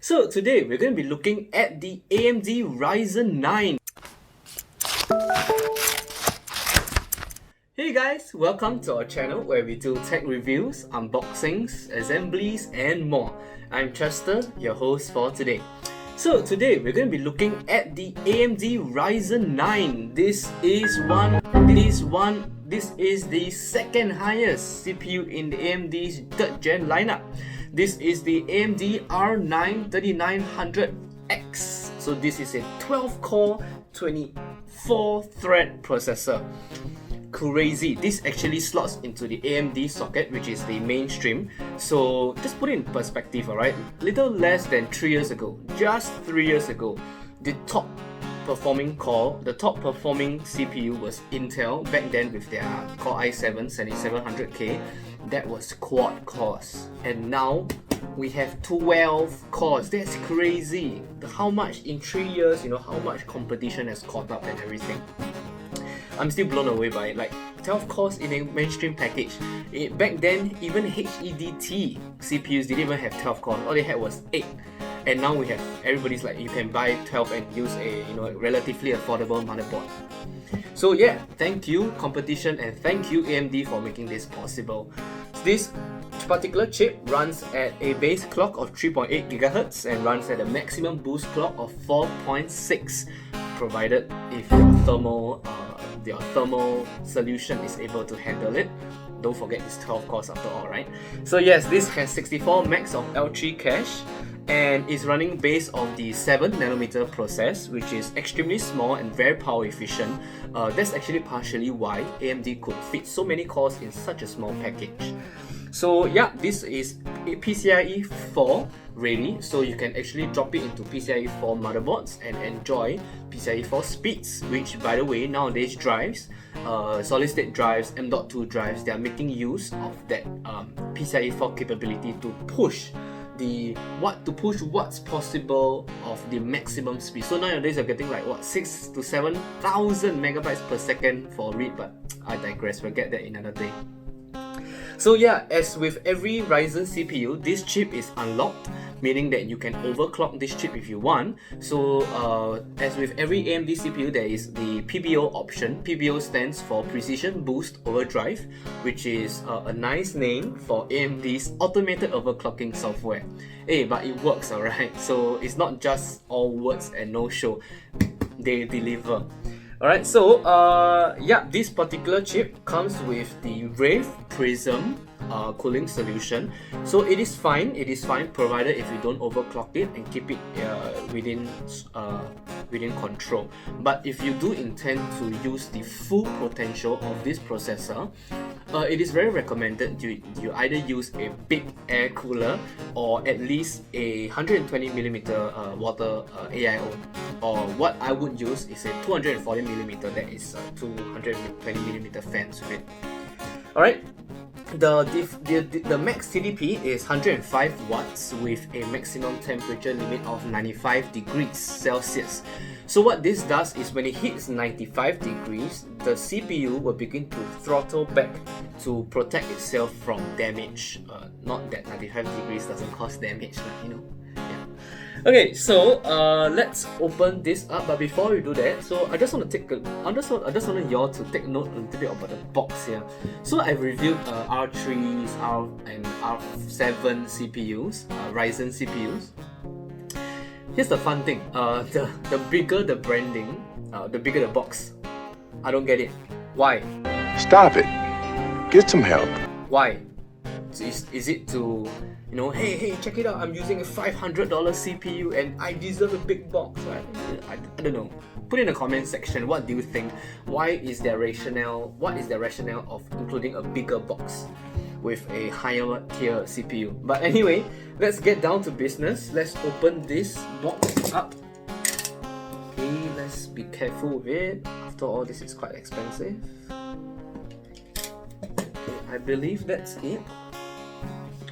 So today we're going to be looking at the AMD Ryzen 9. Hey guys, welcome to our channel where we do tech reviews, unboxings, assemblies and more. I'm Chester, your host for today. So today we're going to be looking at the AMD Ryzen 9. This is the second highest CPU in the AMD's 3rd gen lineup. This is the AMD R9 3900X. So this is a 12-core, 24-thread processor. Crazy. This actually slots into the AMD socket, which is the mainstream. So just put it in perspective, alright? Little less than 3 years ago, just 3 years ago, the top performing CPU was Intel back then with their Core i7 7700K. That was quad cores, and now we have 12 cores. That's crazy. How much in 3 years, how much competition has caught up and everything. I'm still blown away by it. Like 12 cores in a mainstream package. Back then, even HEDT CPUs didn't even have 12 cores. All they had was 8. And now we have, everybody's like, you can buy 12 and use a relatively affordable motherboard. So yeah, thank you competition and thank you AMD for making this possible. This particular chip runs at a base clock of 3.8 GHz and runs at a maximum boost clock of 4.6, provided if your thermal solution is able to handle it. Don't forget it's 12 cores after all, right? So yes, this has 64 max of L3 cache and is running based on the 7nm process, which is extremely small and very power efficient. That's actually partially why AMD could fit so many cores in such a small package. So yeah, this is a PCIe 4 ready, so you can actually drop it into PCIe 4 motherboards and enjoy PCIe 4 speeds, which by the way, nowadays drives, solid state drives, M.2 drives, they are making use of that PCIe 4 capability to push what's possible of the maximum speed. So nowadays you're getting like 6 to 7,000 megabytes per second for read, but I digress, we'll get that another day. So yeah, as with every Ryzen CPU, this chip is unlocked, meaning that you can overclock this chip if you want. So as with every AMD CPU, there is the PBO option. PBO stands for Precision Boost Overdrive, which is a nice name for AMD's automated overclocking software. But it works, alright? So it's not just all words and no show. They deliver. Alright, so yeah, this particular chip comes with the Rave Prism cooling solution. So it is fine provided if you don't overclock it and keep it within control. But if you do intend to use the full potential of this processor, it is very recommended you either use a big air cooler or at least a 120mm water AIO, or what I would use is a 240mm, that is 220mm fans with it. Alright, the max TDP is 105 watts with a maximum temperature limit of 95 degrees Celsius. So what this does is when it hits 95 degrees, the CPU will begin to throttle back to protect itself from damage. Not that 95 degrees doesn't cause damage, Yeah. Okay, so let's open this up. But before we do that, so I just want y'all to take note a little bit about the box here. So I've reviewed R3s, and R7 CPUs, Ryzen CPUs. Here's the fun thing. The bigger the branding, the bigger the box. I don't get it. Why? Stop it. Get some help. Why? Is it to, hey, check it out, I'm using a $500 CPU and I deserve a big box, right? I don't know. Put in the comment section, what do you think? What is their rationale of including a bigger box with a higher tier CPU? But anyway, let's get down to business. Let's open this box up. Okay, let's be careful with it. After all, this is quite expensive. Okay, I believe that's it.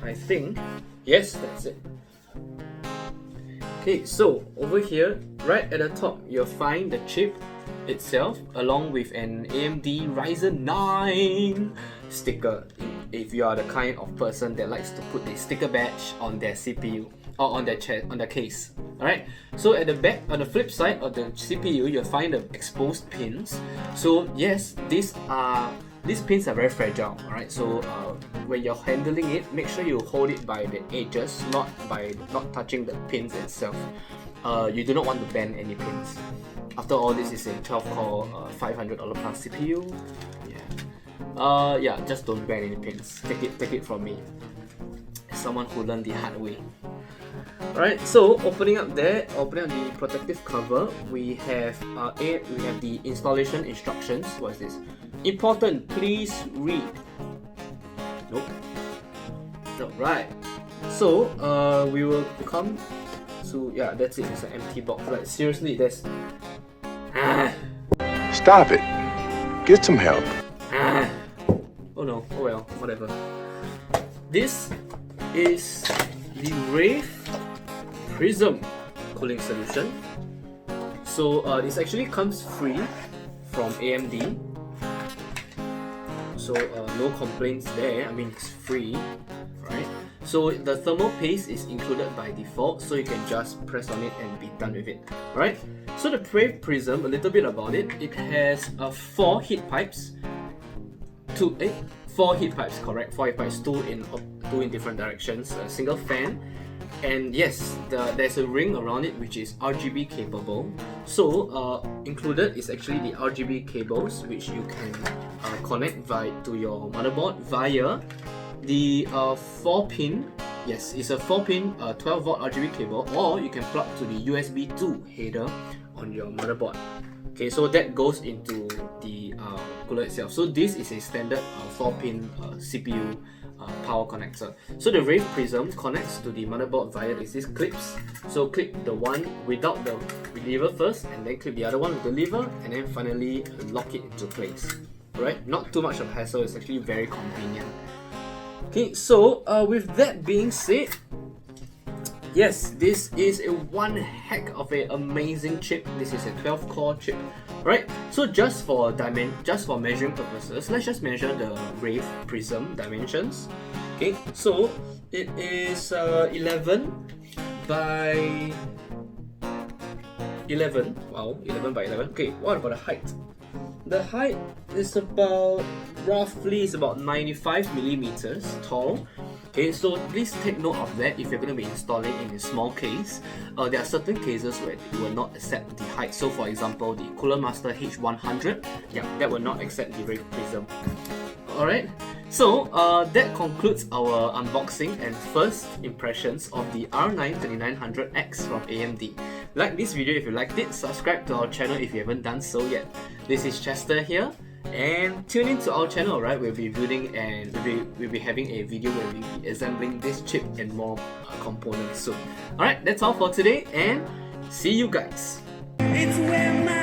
I think, yes, that's it. Okay, so over here, right at the top, you'll find the chip itself along with an AMD Ryzen 9 sticker. If you are the kind of person that likes to put a sticker badge on their CPU, or on the case. Alright, so at the back, on the flip side of the CPU, you'll find the exposed pins. So yes, these pins are very fragile. Alright, so when you're handling it, make sure you hold it by the edges, not touching the pins itself. You do not want to bend any pins. After all, this is a 12-core, $500 plus CPU. Yeah, just don't bend any pins. Take it from me, someone who learned the hard way. Alright, so opening up the protective cover, we have the installation instructions. What is this? Important, please read. Nope. Alright. So we will come to, yeah, that's it. It's an empty box. Like seriously, there's Stop it. Get some help. Oh no, oh well, whatever. This is the Rave Prism cooling solution. So this actually comes free from AMD. So no complaints there. I mean, it's free, right? So the thermal paste is included by default, so you can just press on it and be done with it. Alright. So the Rave Prism, a little bit about it. It has 4 heat pipes. 4 heat pipes, correct? 4 heat pipes, two in different directions, a single fan, and yes, there's a ring around it which is RGB capable. So included is actually the RGB cables which you can connect to your motherboard via the 4-pin. Yes, it's a 4-pin 12-volt RGB cable, or you can plug to the USB 2 header on your motherboard. Okay, so that goes into the cooler itself. So this is a standard 4-pin CPU power connector. So the Rave Prism connects to the motherboard via these clips. So clip the one without the lever first, and then clip the other one with the lever, and then finally lock it into place. Right? Not too much of a hassle. It's actually very convenient. Okay, so with that being said, yes, this is one heck of an amazing chip. This is a 12-core chip, right? So just for measuring purposes, let's just measure the Rave Prism dimensions. Okay, so it is 11 by 11. Wow, 11 by 11. Okay, what about the height? The height is about 95 millimeters tall. Okay, so please take note of that if you're going to be installing in a small case. There are certain cases where it will not accept the height. So for example, the Cooler Master H100, yeah, that will not accept the Rave Prism. Alright, so that concludes our unboxing and first impressions of the R9-3900X from AMD. Like this video if you liked it, subscribe to our channel if you haven't done so yet. This is Chester here, and tune in to our channel, right? We'll be building and we'll be having a video where we'll be assembling this chip and more components soon. Alright, that's all for today, and see you guys. It's where my